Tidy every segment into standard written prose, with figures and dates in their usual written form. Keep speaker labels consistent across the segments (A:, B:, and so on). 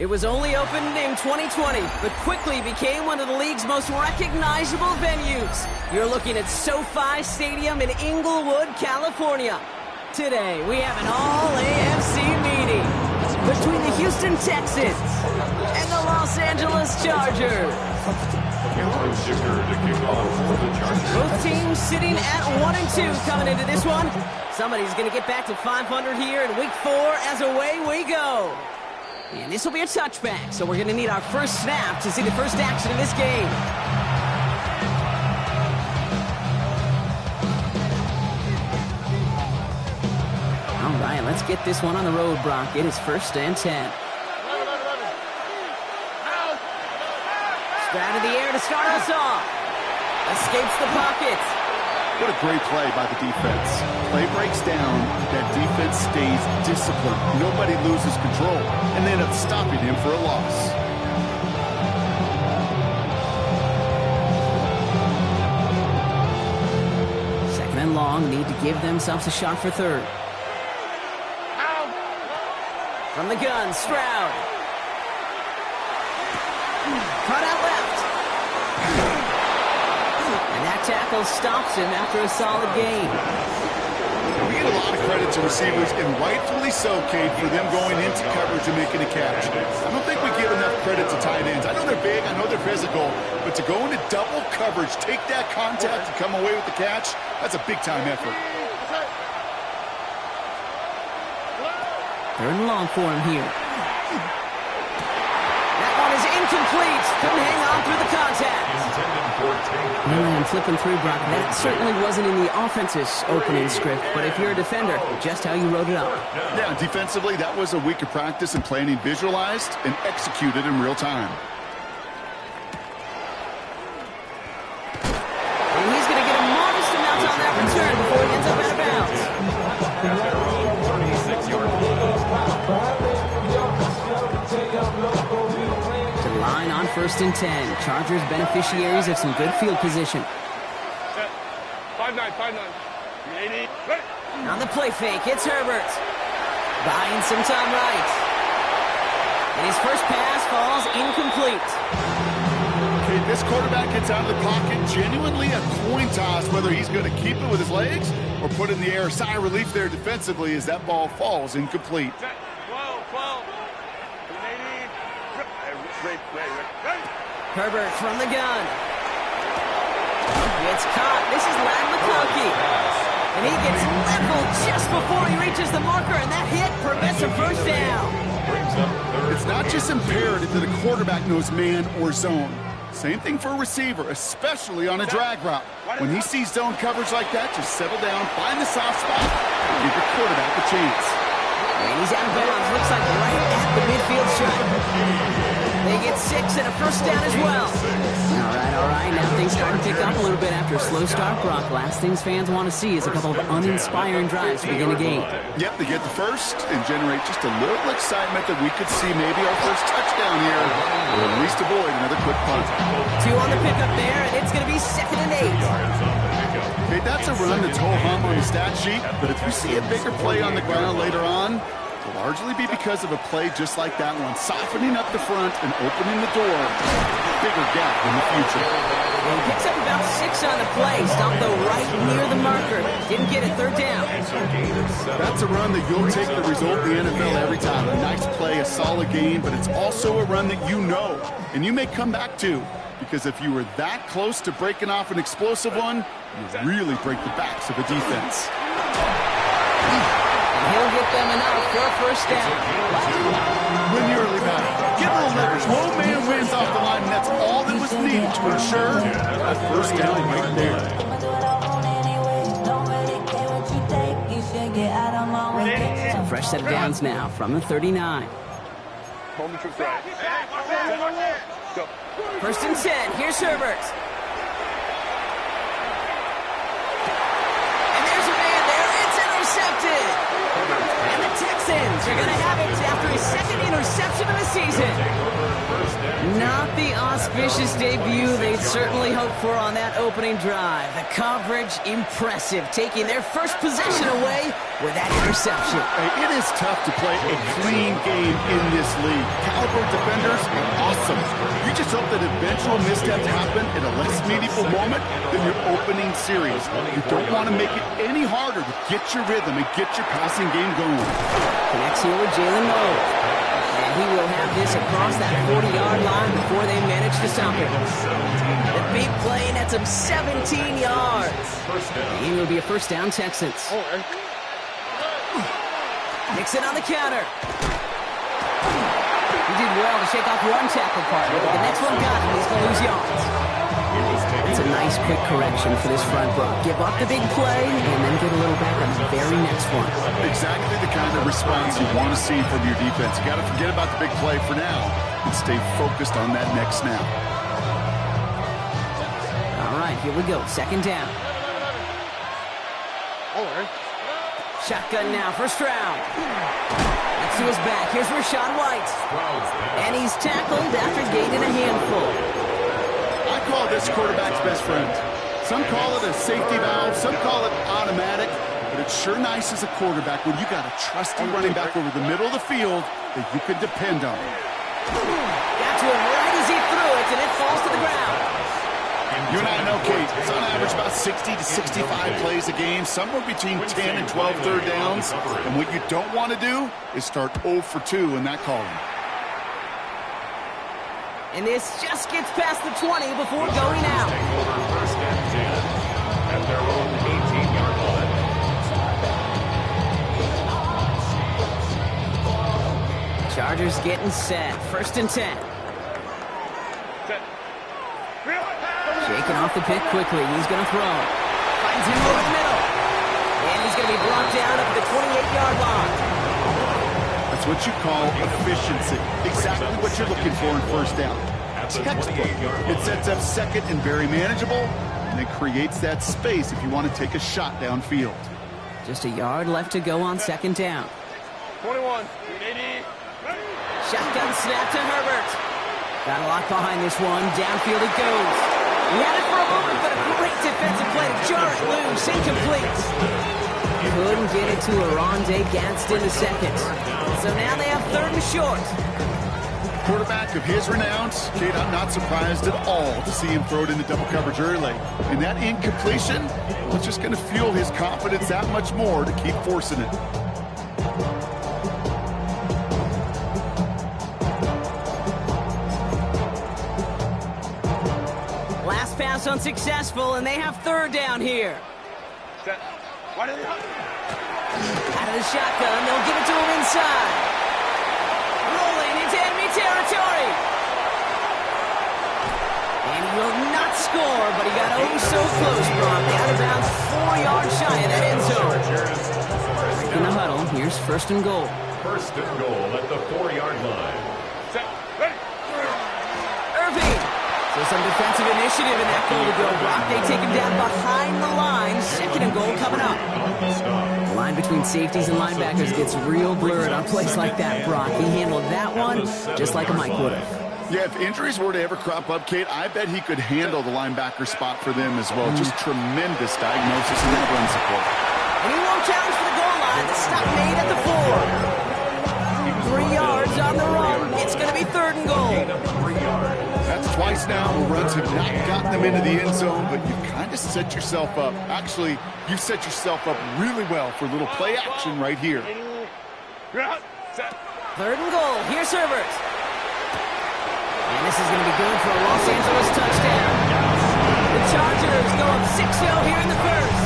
A: It was only opened in 2020, but quickly became one of the league's most recognizable venues. You're looking at SoFi Stadium in Inglewood, California. Today, we have an all-AFC meeting between the Houston Texans and the Los Angeles Chargers. Both teams sitting at 1-2 coming into this one. Somebody's going to get back to 500 here in Week 4 as away we go. And this will be a touchback, so we're going to need our first snap to see the first action of this game. All right, let's get this one on the road, Brock. It is 1st and 10. Out of the air to start us off. Escapes the pocket.
B: What a great play by the defense. Play breaks down. That defense stays disciplined. Nobody loses control. And they end up stopping him for a loss.
A: Second and long. Need to give themselves a shot for third. From the gun, Stroud. Cut out left. And that tackle stops him after a solid gain.
B: We get a lot of credit to receivers, and rightfully so, Kate, for them going into coverage and making a catch. I don't think we give enough credit to tight ends. I know they're big, I know they're physical, but to go into double coverage, take that contact and come away with the catch, that's a big-time effort.
A: Third and long for him here. Is incomplete. Couldn't hang on through the contact. And flipping through, Brock, that certainly wasn't in the offense's opening script, but if you're a defender, just how you wrote it up.
B: Yeah, defensively, that was a week of practice and planning visualized and executed in real time.
A: And he's going to get a modest amount on that return before he ends up out of bounds.
C: 36-yard
A: Line on 1st and 10. Chargers beneficiaries of some good field position.
C: 5-9.
A: On the play fake, it's Herbert. Buying some time right. And his first pass falls incomplete.
B: Okay, this quarterback gets out of the pocket, genuinely a coin toss whether he's going to keep it with his legs or put it in the air. Sigh of relief there defensively as that ball falls incomplete.
C: 12.
A: Herbert from the gun. Gets caught. This is Lad McConkey. And he gets leveled just before he reaches the marker, and that hit prevents a first down.
B: It's not just imperative that a quarterback knows man or zone. Same thing for a receiver, especially on a drag route. When he sees zone coverage like that, just settle down, find the soft spot, and give your quarterback a chance.
A: And he's out of bounds. Looks like right at the midfield stripe. They get 6 and a first down as well. All right. Now things start to pick up a little bit after a slow start, Brock. Last things fans want to see is a couple of uninspiring drives to begin a game.
B: Yep, they get the first and generate just a little excitement that we could see maybe our first touchdown here, or at least avoid another quick punt.
A: 2 on the pickup there, and it's going to be 2nd and 8.
B: Okay, that's a run that's ho-hum on the stat sheet, but if we see a bigger play on the ground later on, it'll largely be because of a play just like that one, softening up the front and opening the door, bigger gap in the future.
A: He picks up about 6 on the play, stopped though right near the marker. Didn't get it, 3rd down.
B: That's a run that you'll take the result in the NFL every time. A nice play, a solid game, but it's also a run that you know, and you may come back to, because if you were that close to breaking off an explosive one, you really break the backs of a defense.
A: He'll get them enough for a first down.
B: Win the early battle. Get a little leverage. One man wins off the line, and that's all that was needed to ensure a first down right there.
A: A fresh set of downs now from the 39. 1st and 10. Here's Herbert. And there's a man there. It's intercepted. And the Texans are going to have it after his 2nd interception of the season. Not the auspicious debut they'd certainly hoped for on that opening drive. The coverage impressive, taking their first possession away with that interception. interception.
B: Hey, it is tough to play a clean game in this league. Caliber defenders are awesome. You just hope that eventual missteps happen in a less meaningful moment than your opening series. You don't want to make it any harder to get your rhythm and get your passing game going.
A: Connects here with Jalen Noel. And he will have this across that 40-yard line before they manage to stop it. The big play nets him 17 yards. It will be a first down, Texans. Nixon on the counter. He did well to shake off one tackle partner, but the next one got him. He's going to lose yards. It's a nice quick correction for this front block. Give up the big play and then get a little back on the very next one.
B: Exactly the kind of response you want to see from your defense. You got to forget about the big play for now and stay focused on that next snap.
A: All right, here we go. Second down. Shotgun now, first round. Next to his back, here's Rachaad White. And he's tackled after gaining a handful.
B: I call this quarterback's best friend. Some call it a safety valve, some call it automatic, but it's sure nice as a quarterback when you got a trusty running back over the middle of the field that you can depend on.
A: Got to him right as he threw it, and it falls to the ground.
B: You and I know, Kate, it's on average about 60 to 65 plays a game, somewhere between 10 and 12 third downs. And what you don't want to do is start 0 for 2 in that column.
A: And this just gets past the 20 before going out.
C: First and 10 at their own 18-yard line.
A: Chargers getting set. First and 10. Shaking off the pick quickly. He's going to throw. Finds him over the middle. And he's going to be brought down up at the 28-yard line.
B: That's what you call efficiency. Exactly what you're looking for in first down. Textbook. It sets up second and very manageable, and it creates that space if you want to take a shot downfield.
A: Just a yard left to go on second down.
C: 21.
A: Shotgun snap to Herbert. Got a lot behind this one. Downfield it goes. He had it for a moment, but a great defensive play to jar it loose. Incomplete. Couldn't get it to Aronde Gadsden the second. So now they have third and short.
B: Quarterback of his renown, Kate, I'm not surprised at all to see him throw it into double coverage early. And that incompletion was just going to fuel his confidence that much more to keep forcing it.
A: Last pass unsuccessful, and they have third down here. Out of the shotgun, they'll give it to him inside. Rolling into enemy territory. And he will not score, but he got oh so close, Brock. Out of bounds, 4 yards shy of that end zone. In the huddle, here's first and goal.
C: First and goal at the 4-yard line. Set, ready.
A: Irving. So some defensive initiative in that goal to go, Brock. They take him down behind the line. Second and goal coming up. The line between safeties and linebackers gets real blurred on plays like that, Brock. He handled that one just like a Mike would have.
B: Yeah, if injuries were to ever crop up, Kate, I bet he could handle the linebacker spot for them as well. Just tremendous diagnosis and that run support.
A: And he won't challenge for the goal line. The stop made at the 4. 3 yards on the run. It's going to be third and goal.
B: That's twice now where runs have not gotten them into the end zone, but you've kind of set yourself up. Actually, you've set yourself up really well for a little play action right here.
A: Third and goal. Here's Herbert. And this is going to be good for a Los Angeles touchdown. The Chargers go up 6-0 here in the first.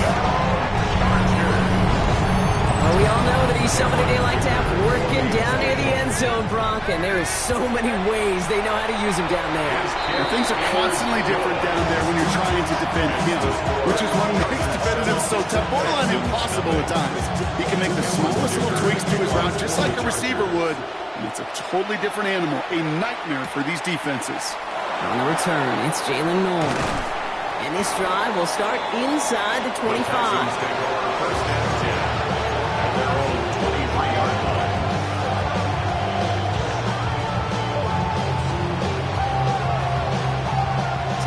A: Well, we all know that he's somebody they like to have working down near the end zone, Brock, and there is so many ways they know how to use him down there.
B: And things are constantly different down there when you're trying to defend him, which is what makes defending him so tough, borderline impossible at times. He can make the smallest little tweaks to his route just like a receiver would, and it's a totally different animal, a nightmare for these defenses.
A: On the return, it's Jalen Noel. And this drive will start inside the 25.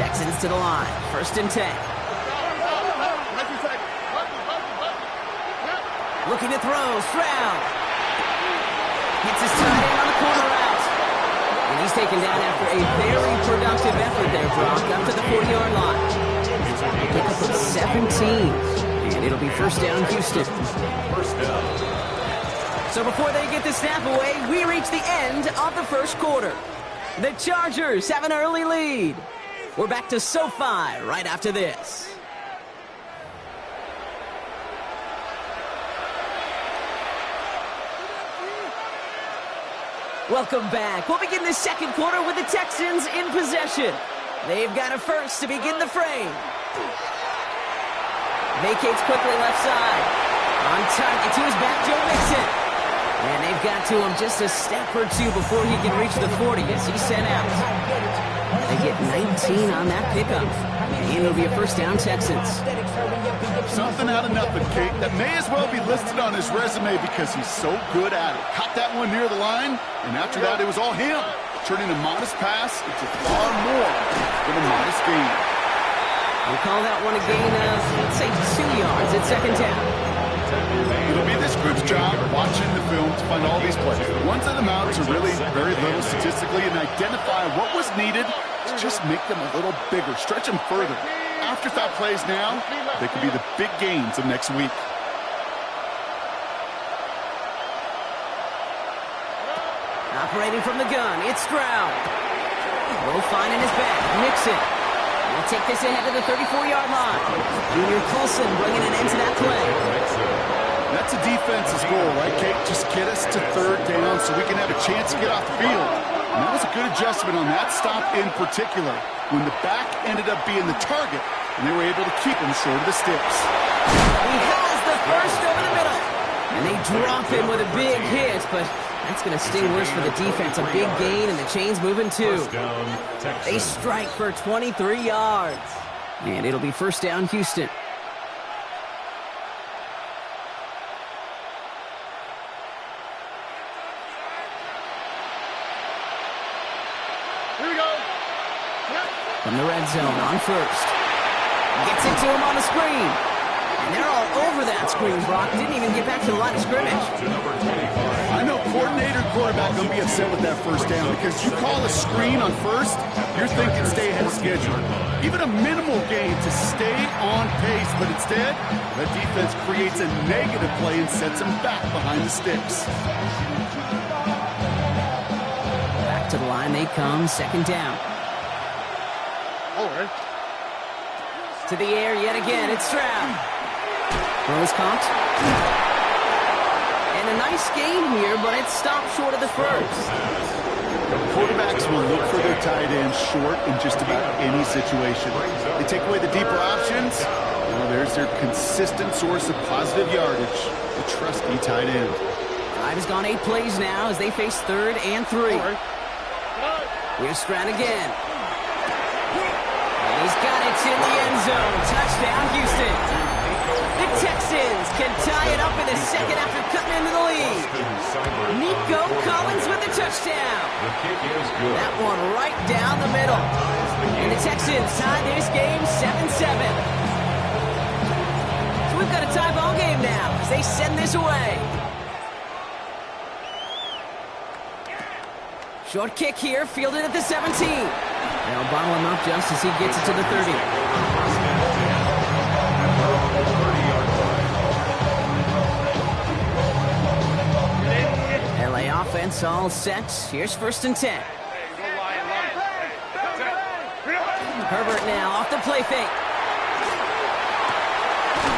A: Texans to the line. First and 10. Looking Looking to throw. Stroud. Gets his tight end on the corner route. And he's taken down after a very productive effort there, Brock, up to the 40-yard line. Pick up of 17. And it'll be first down, Houston.
C: First down.
A: So before they get the snap away, we reach the end of the first quarter. The Chargers have an early lead. We're back to SoFi right after this. Welcome back. We'll begin the second quarter with the Texans in possession. They've got a first to begin the frame. Vacates quickly left side. On target to his back, Joe Mixon. And they've got to him just a step or two before he can reach the 40 as he's sent out. They get 19 on that pickup. And it'll be a first down, Texans.
B: Something out of nothing, Kate. That may as well be listed on his resume because he's so good at it. Caught that one near the line, and after that, it was all him. Turning a modest pass into far more than a modest gain.
A: We'll call that one a gain of, let's say, 2 yards at second down.
B: It'll be this group's job watching the film to find all these plays. The ones that amount to really very little statistically and identify what was needed to just make them a little bigger, stretch them further. Afterthought plays now, they could be the big gains of next week.
A: Operating from the gun, it's Stroud. Low fine in his back, Mixon. We'll take this ahead to the 34-yard line. Junior Colson bringing an end to that play.
B: That's a defense's goal, right, Kate? Just get us to third down so we can have a chance to get off the field. And that was a good adjustment on that stop in particular, when the back ended up being the target, and they were able to keep him short of the sticks.
A: He has the first over the middle. And they drop him with a big hit, but that's going to sting worse for the defense. A big gain, and the chain's moving too. They strike for 23 yards. And it'll be first down, Houston. From the red zone on first. Gets it to him on the screen. And they're all over that screen, Brock. Didn't even get back to the line of scrimmage.
B: I know coordinator and quarterback going to be upset with that first down because you call a screen on first, you're thinking stay ahead of schedule. Even a minimal gain to stay on pace, but instead, the defense creates a negative play and sets them back behind the sticks.
A: Back to the line they come, second down. To the air yet again, it's Stroud. Throws caught. And a nice gain here, but it stopped short of the first.
B: Quarterbacks will look for their tight end short in just about any situation. They take away the deeper options. Well, there's their consistent source of positive yardage, the trusty tight end.
A: Drive has gone 8 plays now as they face 3rd and 3. Here's Stroud again. He's got it in the end zone. Touchdown, Houston. The Texans can tie it up in the second after cutting into the lead. Nico Collins with the touchdown. That one right down the middle. And the Texans tie this game 7-7. So we've got a tie ball game now as they send this away. Short kick here, fielded at the 17. They'll bottle him up just as he gets it to the 30. LA offense all set. Here's 1st and 10. Herbert now off the play fake.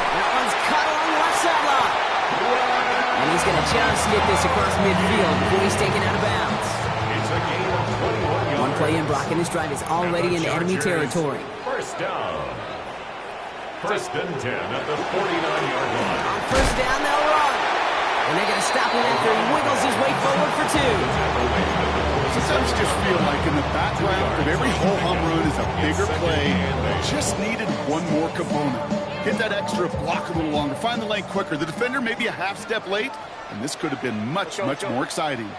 A: That one's cut along the left sideline. And he's going to just get this across midfield before he's taken out of bounds. One play in, Brock, and this drive is already in enemy territory.
C: First down. 1st and 10 at the 49-yard line.
A: On first down, they'll run. And they're going to stop him after he wiggles his way forward for 2.
B: Sometimes you just feel like in the background of every whole home run is a bigger play. Just needed one more component. Hit that extra block a little longer. Find the lane quicker. The defender may be a half step late, and this could have been much, much more exciting.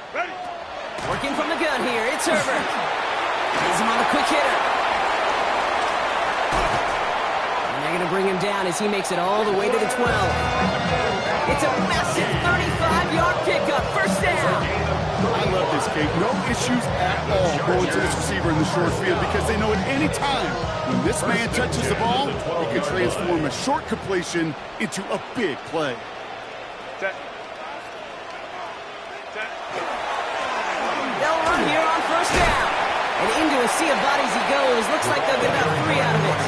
A: Working from the gun here, it's Herbert. He's him on the quick hitter. And They're going to bring him down as he makes it all the way to the 12. It's a massive 35-yard pickup. First down.
B: I love this, Kate. No issues at all going to this receiver in the short field because they know at any time when this man touches the ball, he can transform a short completion into a big play.
A: They'll run here on first down. And into a sea of bodies he goes. Looks like they'll get about 3 out of it.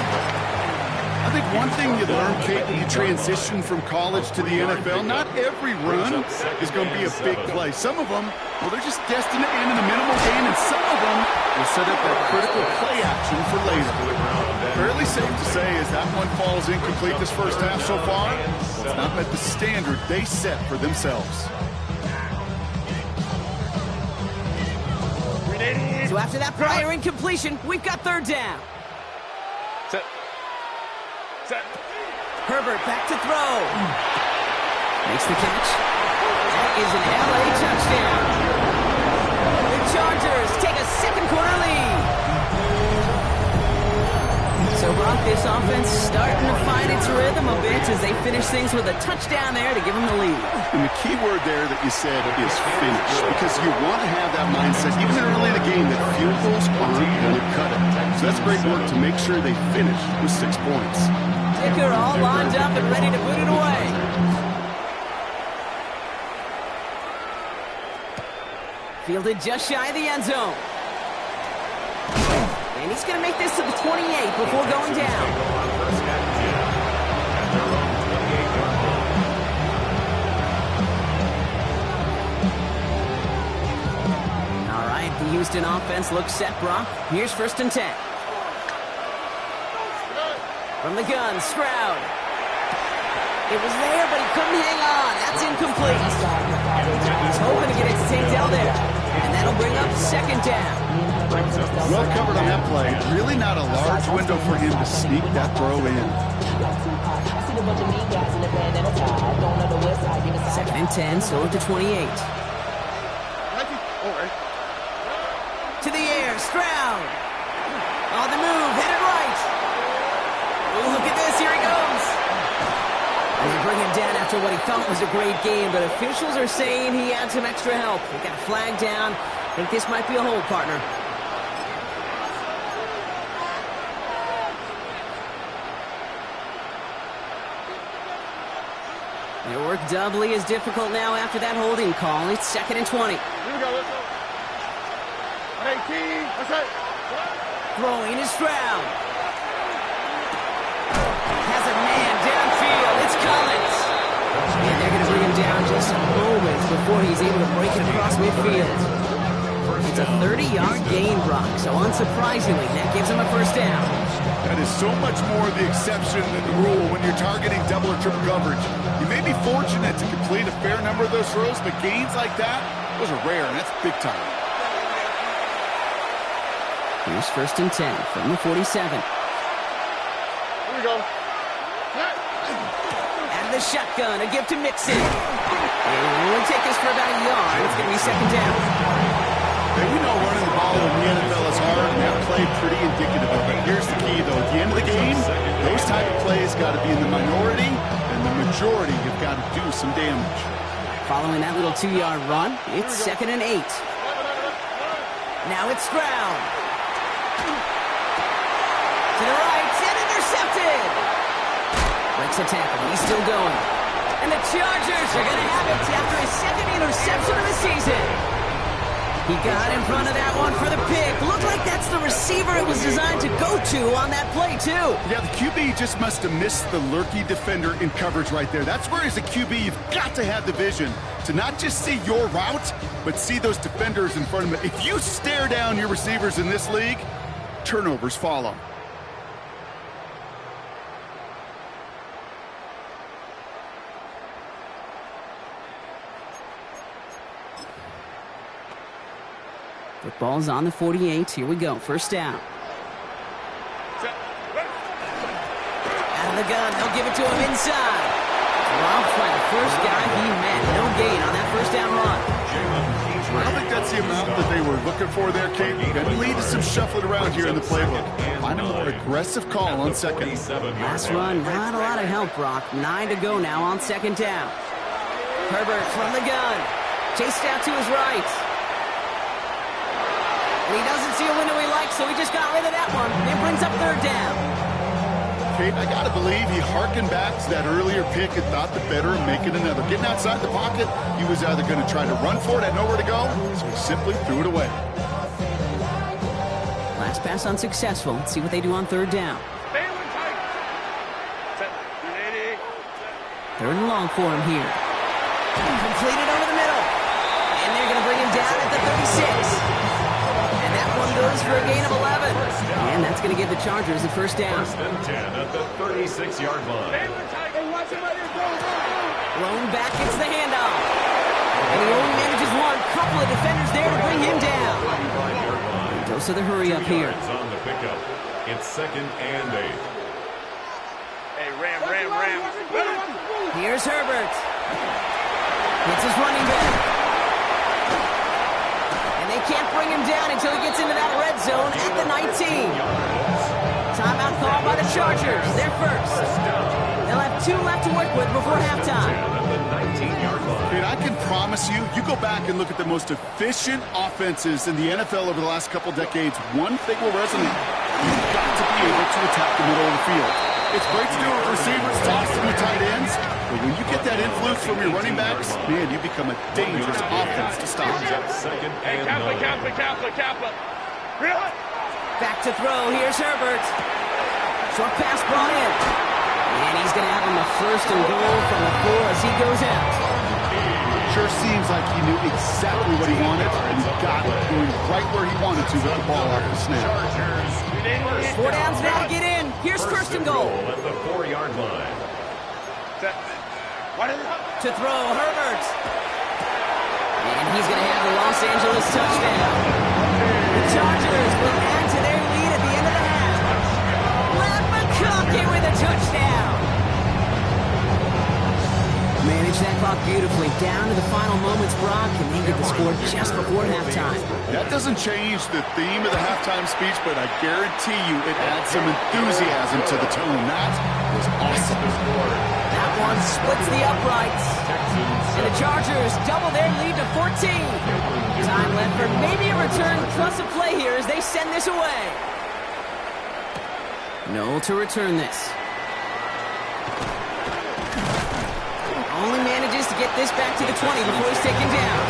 B: I think one thing you learn, Kate, when you transition from college to the NFL, not every run is going to be a big play. Some of them, well, they're just destined to end in a minimal gain, and some of them will set up that critical play action for later. Fairly safe to say as that one falls incomplete this first half so far, it's not met the standard they set for themselves.
A: So after that prior incompletion, we've got third down. Herbert back to throw. Makes the catch. That is an LA touchdown. The Chargers take a second quarter lead. So Brock, this offense starting to find its rhythm a bit as they finish things with a touchdown there to give them the lead.
B: And the key word there that you said is finish, because you want to have that mindset, even early in the game, that field goals aren't going to cut it. So that's great work to make sure they finish with 6 points.
A: Kicker all lined up and ready to put it away. Fielded just shy of the end zone. And he's going to make this to the 28 before going down. All right, the Houston offense looks set, Brock. Here's 1st and 10. From the gun, Stroud. It was there, but he couldn't hang on. That's incomplete. He's hoping to get it to St. Dell there. And that'll bring up 2nd down.
B: Well covered on that play. Really not a large window for him to sneak that throw in.
A: 2nd and 10, so at the 28. To the air, Stroud. On the move, headed right. Oh, look at this, here he goes. And they bring him down after what he thought was a great game, but officials are saying he had some extra help. He got flagged down. I think this might be a hold, partner. Their work doubly as difficult now after that holding call. It's 2nd and 20.
D: Here we go, let's go. 18, that's it.
A: Throwing is Stroud. Has a man downfield. It's Collins. And they're going to bring him down just moments before he's able to break it across midfield. It's a 30-yard gain, Brock, so unsurprisingly, that gives him a 1st down.
B: That is so much more the exception than the rule when you're targeting double or triple coverage. You may be fortunate to complete a fair number of those throws, but gains like that, those are rare, and that's big time.
A: Here's 1st and 10 from the 47.
D: Here we go.
A: Out of the shotgun, a give to Mixon. And we'll take this for about a yard. It's going to be 2nd down.
B: Hey, we know running the ball in the NFL is hard, and that play pretty indicative of it. Here's the key, though. At the end of the game, those type of plays got to be in the minority, and the majority have got to do some damage.
A: Following that little 2-yard run, it's 2nd and 8. Now it's Stroud. To the right, and intercepted. Breaks a tackle. He's still going. And the Chargers are going to have it after his 2nd interception of the season. He got in front of that one for the pick. Looked like that's the receiver it was designed to go to on that play, too.
B: Yeah, the QB just must have missed the lurky defender in coverage right there. That's where, as a QB, you've got to have the vision to not just see your route, but see those defenders in front of you. If you stare down your receivers in this league, turnovers follow.
A: Football's on the 48. Here we go. 1st down. Out of the gun. They'll give it to him inside. Robbed by the first guy he met. No gain on that 1st down run.
B: I don't think that's the amount that they were looking for there, Kate. That lead to some shuffling around here in the playbook. Find a more aggressive call on second.
A: Last run, not a lot of help, Brock. 9 to go now on second down. Herbert from the gun. Chased out to his right. And he doesn't see a window he likes, so he just got rid of that one. It brings up third down.
B: Kate, I gotta believe he harkened back to that earlier pick and thought the better of making another. Getting outside the pocket, he was either going to try to run for it, had nowhere to go, so he simply threw it away.
A: Last pass unsuccessful. Let's see what they do on third down. Third and long for him here. Completed over the middle. And they're going to bring him down at the 36. And that one goes for a gain of 11. And that's going to give the Chargers the first down.
C: First and 10 at the 36-yard line.
A: Thrown back, it's the handoff. And he only manages one. Couple of defenders there to bring him down. Dose of the hurry up here.
C: On the pickup. It's second and 8.
D: Hey, Ram.
A: Here's Herbert. It's his running back. And they can't bring him down until he gets into that red zone at the 19. Timeout called by the Chargers. They're first. They'll have 2 left to work with before halftime.
B: Kate, I can promise you, you go back and look at the most efficient offenses in the NFL over the last couple decades, one thing will resonate. You've got to be able to attack the middle of the field. It's great to do it with receivers, toss to the tight ends, but when you get that influence from your running backs, man, you become a dangerous offense to stop.
C: Second and
D: Kappa.
A: Back to throw. Here's Herbert. Short pass brought in. And he's going to have him a first and goal from the 4 as he goes out.
B: Sure seems like he knew exactly what he wanted, and he got it, going right where he wanted to with the ball after the snap.
A: 4 downs now to get in. Here's first and goal.
C: At the 4-yard line.
A: To throw, Herbert. And he's going to have the Los Angeles touchdown. The Chargers will add to their lead at the end of the half. Matt McConkey with a touchdown. Manage that clock beautifully. Down to the final moments, Brock, and they get the score just before halftime.
B: That doesn't change the theme of the halftime speech, but I guarantee you it adds some enthusiasm to the tone. That was awesome.
A: That one splits the uprights. And the Chargers double their lead to 14. Time left for maybe a return plus a play here as they send this away. No to return this. Only manages to get this back to the 20 before he's taken down.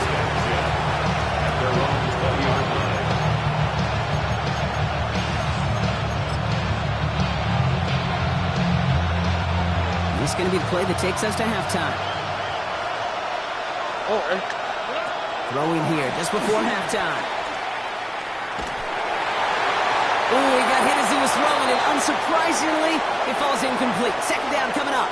A: This is going to be the play that takes us to halftime. Throwing here just before halftime. Ooh, he got hit as he was throwing, and unsurprisingly, it falls incomplete. Second down coming up.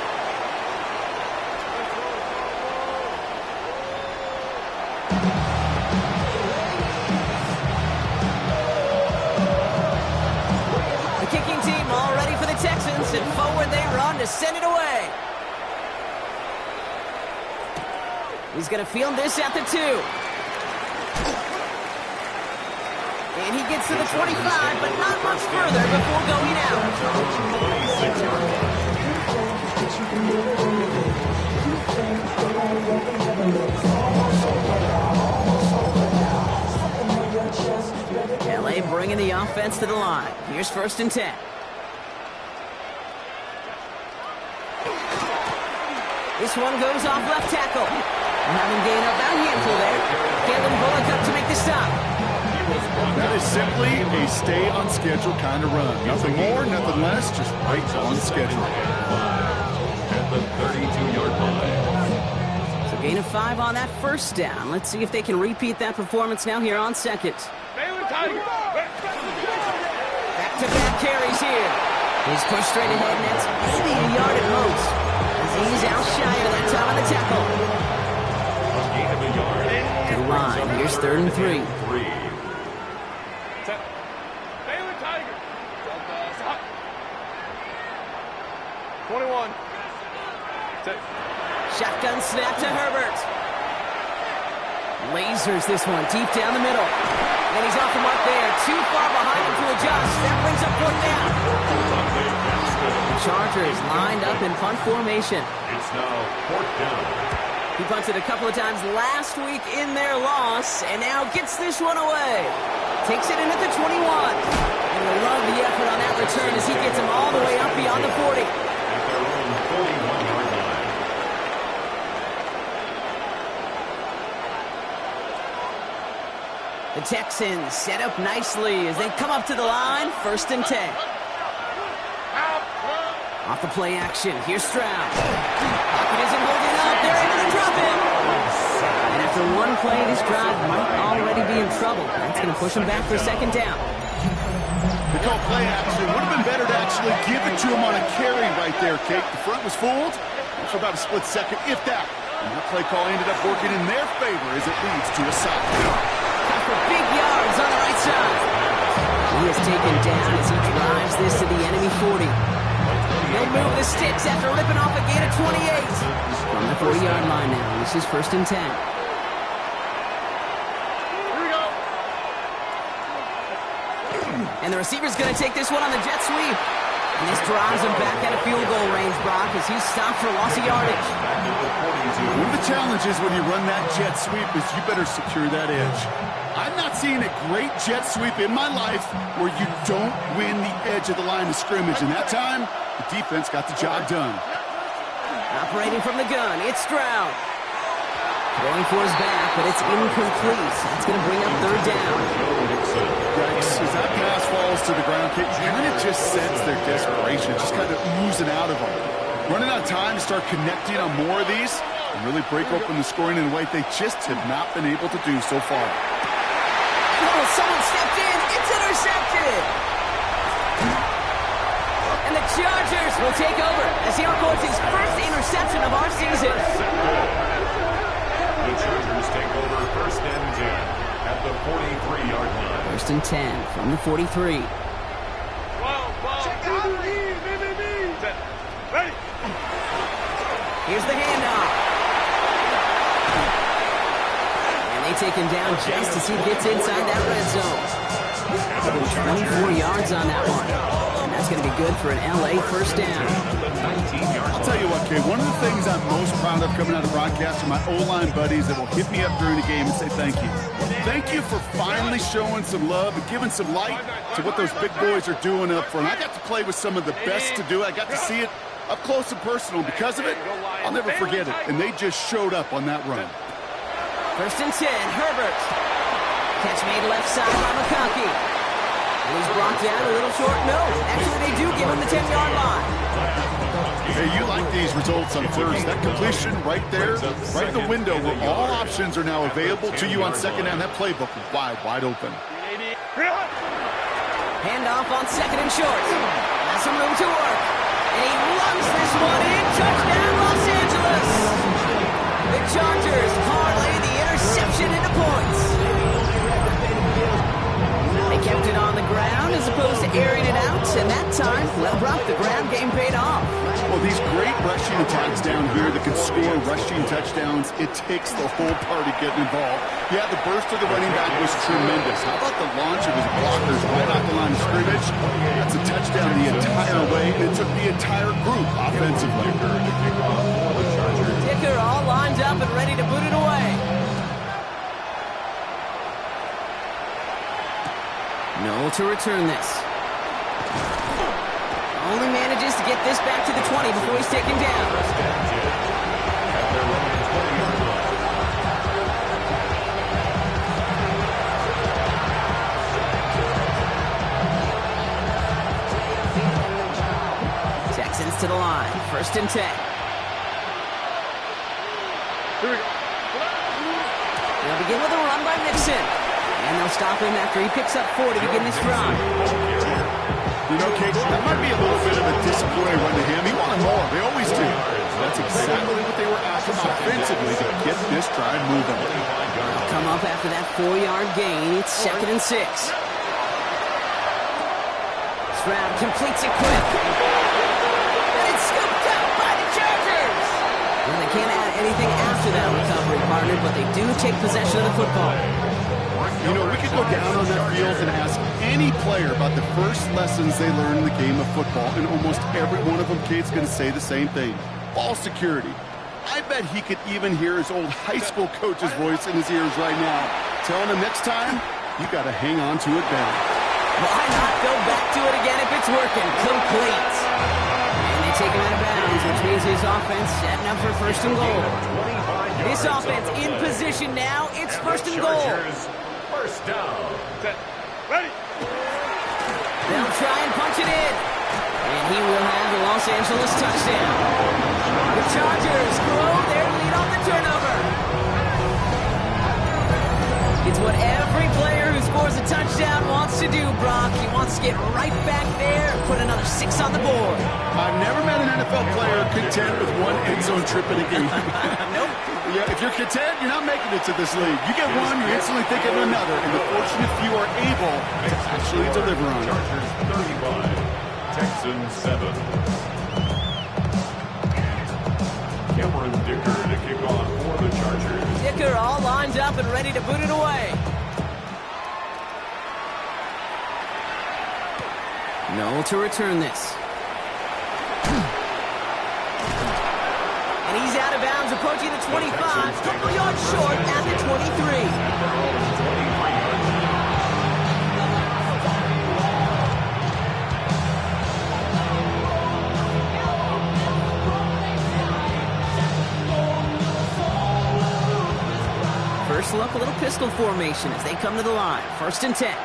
A: The kicking team all ready for the Texans, and forward they run to send it away. He's going to field this at the 2. And he gets to the 25, but not much further before going out. LA bringing the offense to the line. Here's first and 10. This one goes off left tackle. And having gained up that handful there. Caleb Bullock up to make the stop.
B: That is simply a stay on schedule kind of run. Nothing more, nothing less, just right on schedule.
C: At the 32-yard line.
A: So gain of 5 on that first down. Let's see if they can repeat that performance now here on second. Back-to-back carries here. He's pushed straight ahead, and that's maybe a yard at most. As he's out shy of that top of the tackle. To the line. Here's third and 3. Shotgun snap to Herbert. Lasers this one deep down the middle. And he's off the mark there. Too far behind him to adjust. That brings up fourth down. The Chargers lined up in punt formation.
C: It's now fourth down.
A: He punted a couple of times last week in their loss, and now gets this one away. Takes it in at the 21. And we love the effort on that return as he gets him all the way up beyond the 40.
C: At their own 41-yard line.
A: The Texans set up nicely as they come up to the line. 1st and 10. Off the play action. Here's Stroud. Pocket isn't holding up. They're able to drop him. And after one play, this drive might already be in trouble. That's going to push him back for a 2nd down.
B: They call play action. Would have been better to actually give it to him on a carry right there, Kate. The front was fooled for about a split second, if that. And that play call ended up working in their favor as it leads to a sack.
A: For big yards on the right side. He is taken down as he drives this to the enemy 40. He'll move the sticks after ripping off a gain of 28. From the 40-yard line now. This is 1st and 10. And the receiver's going to take this one on the jet sweep. And this drives him back out of field goal range, Brock, as he's stopped for loss of yardage.
B: One of the challenges when you run that jet sweep is you better secure that edge. I've not seen a great jet sweep in my life where you don't win the edge of the line of scrimmage. And that time, the defense got the job done.
A: Operating from the gun, it's Stroud. Going for his back, but it's incomplete. That's going to bring up 3rd down.
B: Yikes, as that pass falls to the ground, Kate, you kind of just sense their desperation, just kind of oozing out of them. Running out of time to start connecting on more of these and really break open the scoring in a way they just have not been able to do so far.
A: Oh, someone stepped in. It's intercepted. And the Chargers will take over as he records his first interception of our season.
C: The Chargers take over 1st and 10 at the 43-yard line.
A: 1st and 10 from the 43.
D: Ready.
A: Here's the handoff. And they take him down just as he gets inside that red zone. 24 yards on that one. And that's going to be good for an LA 1st down.
B: I'll tell you what, Kay, one of the things I'm most proud of coming out of broadcast are my O-line buddies that will hit me up during the game and say thank you. Thank you for finally showing some love and giving some light to what those big boys are doing up front. I got to play with some of the best to do it. I got to see it up close and personal. Because of it, I'll never forget it. And they just showed up on that run.
A: 1st and 10, Herbert. Catch made left side by McConkey. And he's brought down a little short. No, actually they do give him the 10-yard line.
B: Hey, you like these results on first. That completion right there, right in the window where all options are now available to you on 2nd down. That playbook is wide open.
A: Handoff on 2nd and short. Has some room to work. And he runs this one in. Touchdown, Los Angeles. The Chargers parlay the interception into points. They kept it on the ground as opposed to airing it out. And that time, well, Brock, the ground game paid off.
B: Well, these great rushing attacks down here that can score rushing touchdowns, it takes the whole party getting involved. Yeah, the burst of the running back was tremendous. How about the launch of his blockers right off the line of scrimmage? That's a touchdown the entire way. It took the entire group offensively.
A: Dicker all lined up and ready to boot it away. Noel to return this. Only manages to get this back to the 20 before he's taken down. Texans to the line. 1st and 10. They'll begin with a run by Mixon. And they'll stop him after he picks up 4 to begin this drive.
B: You know, Kate, that might be a little bit of a disappointing run to him. He wanted more. They always do. That's exactly what they were after offensively to get this drive moving.
A: They'll come up after that 4-yard gain. It's 2nd and 6. Stroud completes it quick. And it's scooped up by the Chargers. And they can't add anything after that recovery, partner, but they do take possession of the football.
B: You know, we could go down on that field and ask any player about the first lessons they learned in the game of football, and almost every one of them, Kate's going to say the same thing. Ball security. I bet he could even hear his old high school coach's voice in his ears right now, telling him next time, you got to hang on to it better.
A: Why not go back to it again if it's working? Complete. And they take him out of bounds, which means his offense setting up for first and goal. This offense in position now. It's first and goal.
C: First down.
D: Ready.
A: They'll try and punch it in. And he will have the Los Angeles touchdown. The Chargers grow their lead on the turnover. It's what every player who scores a touchdown wants to do, Brock. He wants to get right back there and put another 6 on the board.
B: I've never met an NFL player content with one end zone trip in a game.
A: Nope.
B: Yeah, if you're content, you're not making it to this league. You get one, you instantly think of another, and the fortunate few are able to actually deliver on it.
C: Chargers 35, Texans 7. Cameron Dicker to kick off for the Chargers.
A: Dicker all lined up and ready to boot it away. No to return this. And he's out of bounds, approaching the 25, couple yards short at the 23. First look, a little pistol formation as they come to the line. First and 10.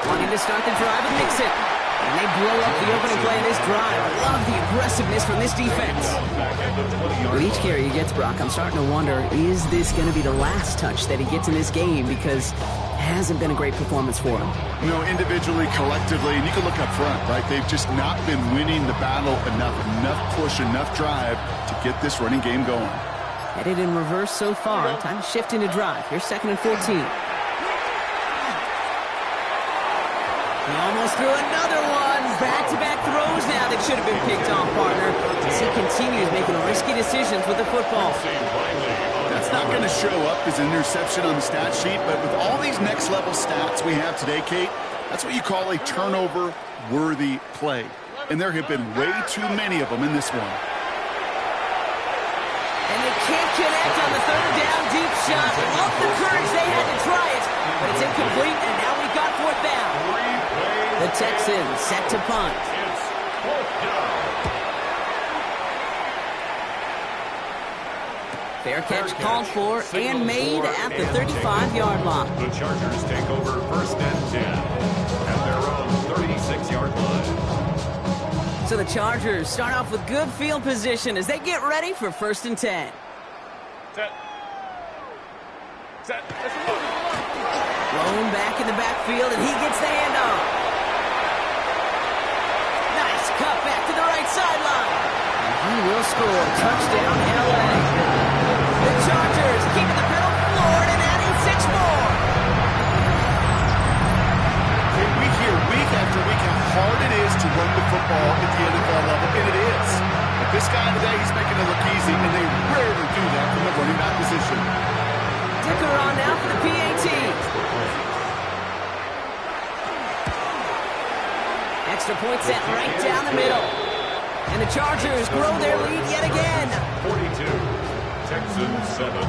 A: Wanting to start the drive with Mixon. And they blow up the opening play of this drive. I love the aggressiveness from this defense. With each carry he gets, Brock, I'm starting to wonder, is this going to be the last touch that he gets in this game? Because it hasn't been a great performance for him.
B: You know, individually, collectively, and you can look up front, right? They've just not been winning the battle enough push, enough drive to get this running game going.
A: Headed in reverse so far. Time to shift into drive. Here's 2nd and 14. He almost threw another one. Back-to-back throws now that should have been picked off, partner. As he continues making risky decisions with the football.
B: That's not going to show up as an interception on the stat sheet, but with all these next-level stats we have today, Kate, that's what you call a turnover-worthy play. And there have been way too many of them in this one.
A: And they can't connect on the 3rd down deep shot. Love the courage they had to try it, but it's incomplete, and now we've got 4th down. The Texans set to punt.
C: It's 4th down.
A: Fair catch called for and made at the 35-yard line.
C: The Chargers take over 1st and 10 at their own 36-yard line.
A: So the Chargers start off with good field position as they get ready for 1st and 10.
D: Set.
A: Thrown back in the backfield, and he gets the handoff. Nice cut back to the right sideline. And he will score. Touchdown, L.A. The Chargers keeping the pedal floored and adding 6 more.
B: We hear week after week how hard it is to run the football at the NFL level, and it is. But this guy today, he's making it look easy, and they rarely do that from the running back position.
A: Dicker on now for the PAT. Extra point set right down the middle. And the Chargers grow their lead yet again.
C: 42, Texans 7.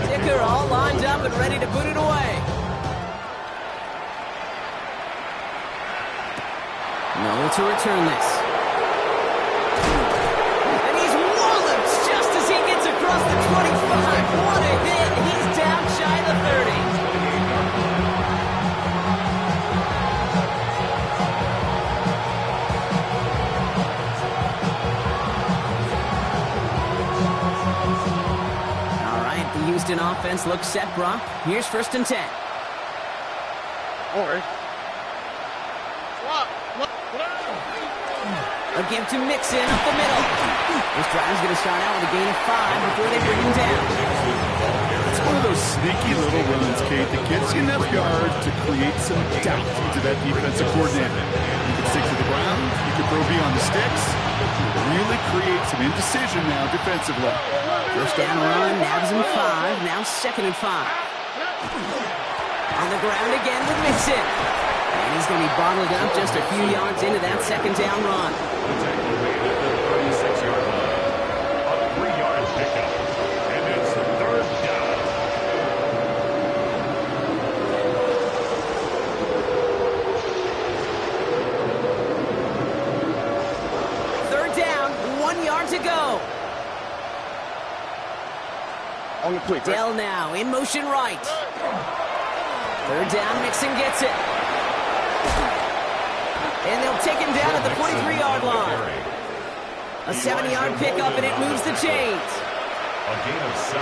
A: Dicker all lined up and ready to boot it away. No to return this. And he's walloped just as he gets across the 25. What a hit. He's down shy of the 30. Houston offense looks set, Brock. Here's 1st and 10. A give to Mixon up the middle. This drive's going to start out with a gain of 5 before they bring him down.
B: It's one of those sneaky little runs, Kate, that gets you enough yards to create some doubt into that defensive coordinator. You can stick to the ground. You can throw beyond the sticks. Really create some indecision now defensively.
A: First down run, nabs him 5. Now 2nd and 5. On the ground again with Mixon. And he's going to be bottled up just a few yards into that 2nd down run.
C: The tackle made at the 36-yard line. A 3-yard pickup. And it's 3rd down.
A: To go.
D: On the quick.
A: Dell now in motion right. 3rd down, Mixon gets it. And they'll take him down at the 43-yard line. A 70-yard pickup, and it moves the chains.
C: A gain of 7.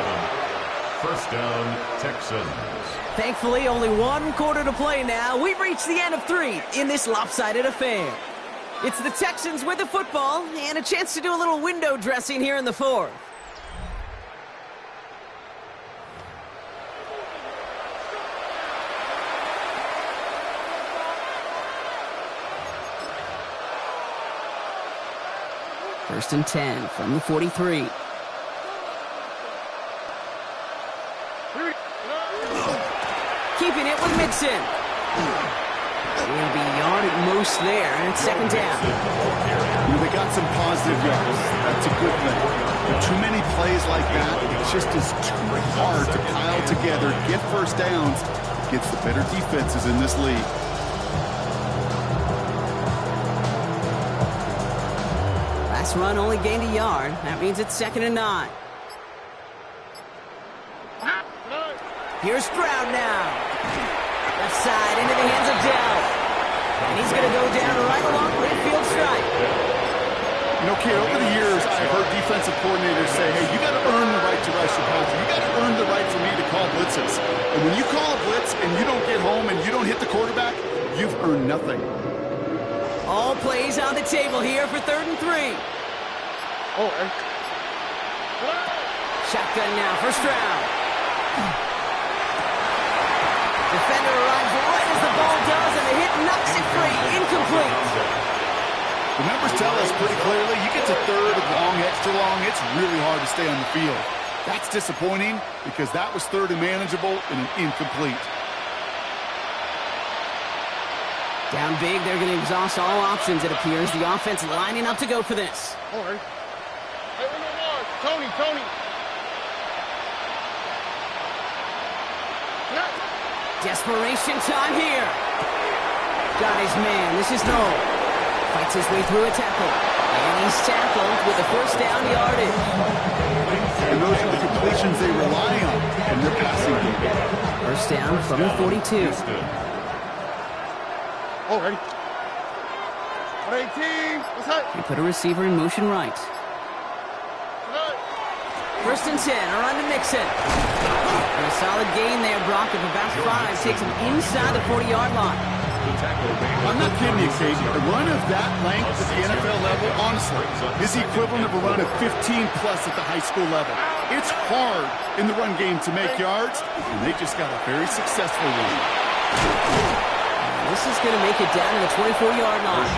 C: First down, Texans.
A: Thankfully, only 1 quarter to play now. We've reached the end of 3 in this lopsided affair. It's the Texans with the football and a chance to do a little window dressing here in the 4th. First and 10 from the 43. Keeping it with Mixon. He'll be a yard at most there, and it's 2nd down.
B: They got some positive yards. That's a good thing. But too many plays like that, it just is too hard to pile together, get first downs against the better defenses in this league.
A: Last run only gained a yard. That means it's 2nd and 9. Here's Stroud now. Left side into the hands of Dell. And he's going to go down right along midfield stripe.
B: You know, kid, over the years, I've heard defensive coordinators say, hey, you got to earn the right to rush your passer. You got to earn the right for me to call blitzes. And when you call a blitz and you don't get home and you don't hit the quarterback, you've earned nothing.
A: All plays on the table here for 3rd and 3. Shotgun now for Stroud. Defender arrives right as the ball does, and the hit knocks it free. Incomplete.
B: The numbers tell us pretty clearly, you get to 3rd and long, extra long, it's really hard to stay on the field. That's disappointing because that was 3rd and manageable and an incomplete.
A: Down big, they're going to exhaust all options, it appears. The offense lining up to go for this.
D: All right. Tony.
A: Desperation time here. Got his man. This is Noel. Fights his way through a tackle. And he's tackled with a 1st down yardage.
B: And those are the completions they rely on in their passing game.
A: 1st down from the 42.
D: All right. 18. What's that?
A: They put a receiver in motion right. 1st and 10, a run to Mixon. And a solid gain there, Brock, of about 5. Takes him inside the 40-yard line.
B: I'm not kidding you, Kate. A run of that length at the NFL level, honestly, is the equivalent of a run of 15-plus at the high school level. It's hard in the run game to make yards, and they just got a very successful one.
A: This is going to make it down to the 24-yard line.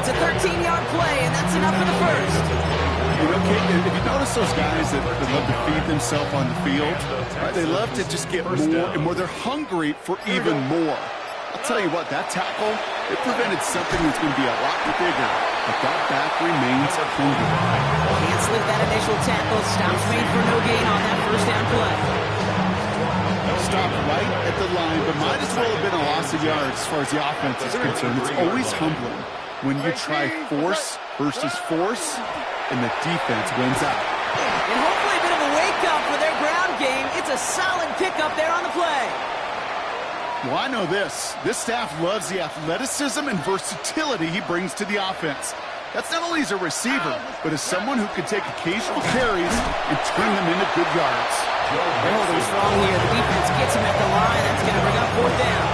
A: It's a 13-yard play, and that's enough for the 1st.
B: You know, Kate, if you notice those guys that love to feed themselves on the field, right, they love to just get more and more. They're hungry for even more. I'll tell you what, that tackle, it prevented something that's going to be a lot bigger, but that back remains hungry.
A: Can't slip that initial tackle. Stops made for no gain on that 1st down play.
B: Stopped right at the line, but might as well have been a loss of yards as far as the offense is concerned. It's always humbling when you try force versus force, and the defense wins out.
A: And hopefully a bit of a wake-up for their ground game. It's a solid pickup there on the play.
B: Well, I know this. This staff loves the athleticism and versatility he brings to the offense. That's not only as a receiver, but as someone who can take occasional carries and turn them into good yards.
A: They're holding strong here. The defense gets him at the line. That's going to bring up 4th down.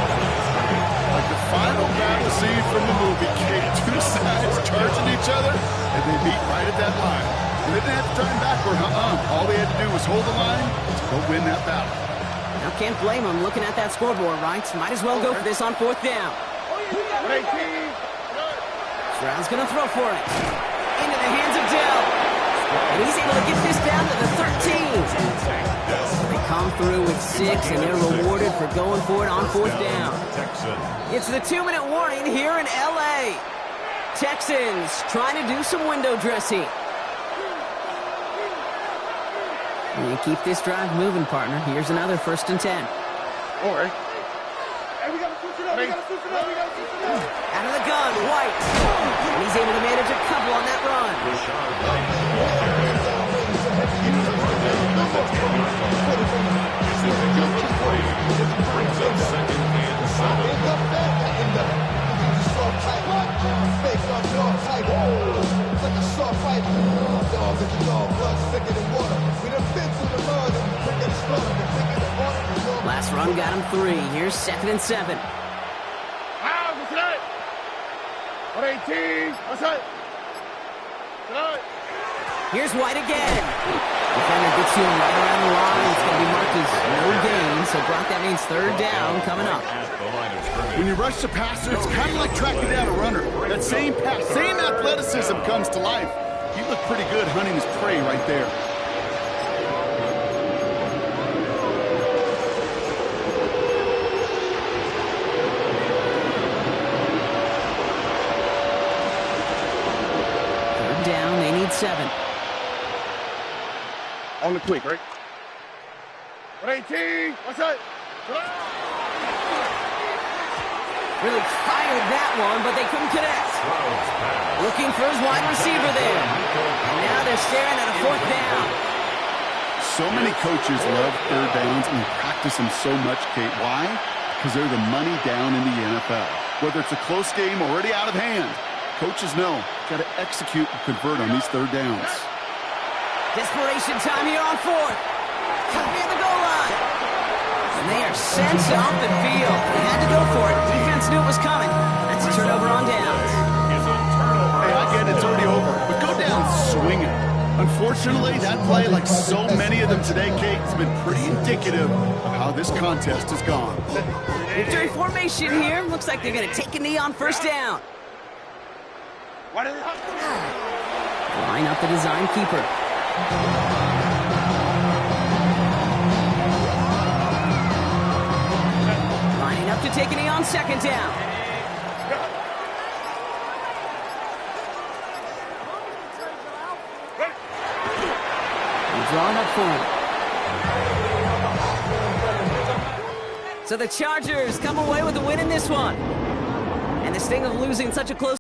B: Like the final battle scene from the movie, Kate. 2 sides charging each other, and they meet right at that line. They didn't have to turn backward, All they had to do was hold the line to go win that battle.
A: Now, can't blame them looking at that scoreboard, right? Might as well go for this on 4th down. Stroud's going to throw for it. Into the hands of Dell. And he's able to get this down to the 13. They come through with 6, and they're rewarded for going for it on 4th down. It's the 2-minute warning here in L.A. Texans trying to do some window dressing. And you keep this drive moving, partner. Here's another 1st and 10.
D: All right. Hey, we got to switch it up. We got to switch it up. We got to switch it up.
A: Out of the gun, White. And he's able to manage a couple on that run. Last run got him 3. Here's 2nd and 7.
D: What's that? 118. What's that?
A: Here's White again. Defender gets to him right around the line. It's going to be marked as no gain. So, Brock, that means 3rd down coming up.
B: When you rush the passer, it's kind of like tracking down a runner. That same pass, same athleticism comes to life. He looked pretty good hunting his prey right there.
A: Down, they need 7.
D: On the quick, right? 118. What's that?
A: Really fired that one, but they couldn't connect. Looking for his wide receiver there. And now they're staring at a 4th down.
B: So many coaches love 3rd downs and practice them so much, Kate. Why? Because they're the money down in the NFL. Whether it's a close game already out of hand, coaches know, got to execute and convert on these 3rd downs.
A: Desperation time here on 4th. Copy at the goal line. And they are sent off the field. They had to go for it. Defense knew it was coming. That's a turnover on downs.
B: Hey, I get it. It's already over. But go down swinging. Unfortunately, that play, like so many of them today, Kate, has been pretty indicative of how this contest has gone.
A: Victory formation here. Looks like they're going to take a knee on 1st down. Line up the design keeper. Lining up to take a knee on 2nd down. Drawn up for it. So the Chargers come away with a win in this one. And the sting of losing such a close